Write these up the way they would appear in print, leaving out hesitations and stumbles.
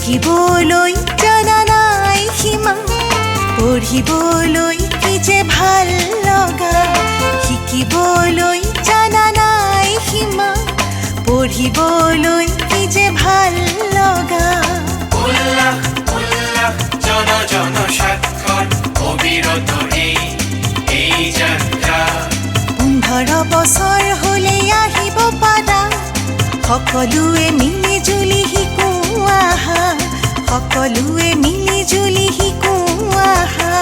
শিকিবলৈ জানা নাই সীমা, পঢ়িবলৈ কি যে ভাল লগা। শিকিবলৈ জানা নাই সীমা, পঢ়িবলৈ কি যে ভাল লগা। উল্লাস উল্লাস জন জন স্বাক্ষৰ অবিৰত এই যাত্ৰা। 15 বছৰ হ'লে আহিব পাৰা, সকলোৱে মিলি জুলি শিকো আহা, সকলোৱে মিলি জুলি শিকো আহা।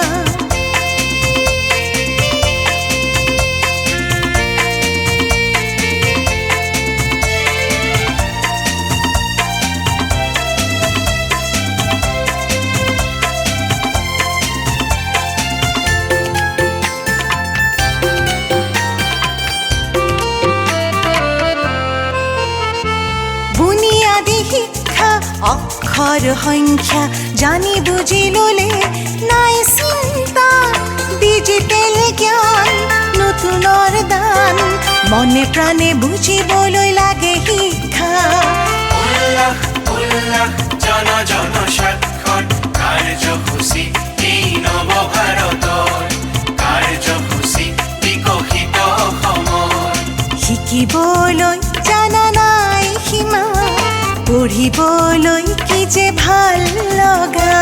বুনিয়াদী শিক্ষা অক্ষৰ সংখ্যা জানি বুজি ল'লে নাই চিন্তা। ডিজিটেল জ্ঞান নতুনৰ দান, মনে প্ৰাণে বুজিবলৈ লাগে শিক্ষা। উল্লাস উল্লাস জন জন স্বাক্ষৰ কাৰ্যসূচী এই নৱভাৰতৰ, কাৰ্যসূচী বিকশিত অসমৰ। শিকিবলৈ জানা নাই সীমা, পঢ়িবলৈ কি যে ভাল লগা।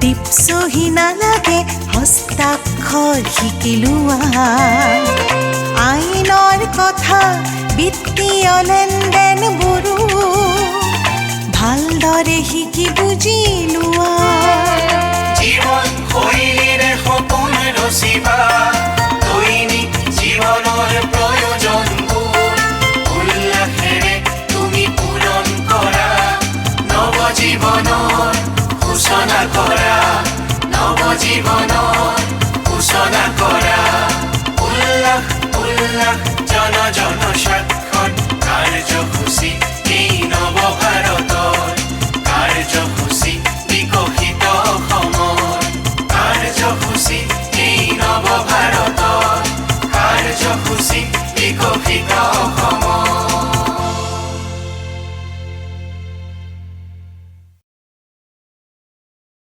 টিপচহি নালাগে হস্তাক্ষৰ শিকিলোৱা, আইনৰ কথা বিত্তীয় লেনদেনবোৰো ভালদৰে শিকি বুজি লোৱা। জীৱন শৈলীৰে সপোন ৰচিবা, দৈনিক জীৱনৰ প্ৰয়োজনবোৰ উল্লাসেৰে তুমি পূৰণ কৰা। নৱজীৱনৰ সূচনা কৰা, নৱজীৱনৰ সূচনা কৰা। উল্লাস উল্লাস জন জন স্বাক্ষৰ কাৰ্যসূচী এই নৱভাৰতৰ, কাৰ্যসূচী বিকশিত অসমৰ। কাৰ্যসূচী এই নৱভাৰতৰ, কাৰ্যসূচী বিকশিত অসমৰ।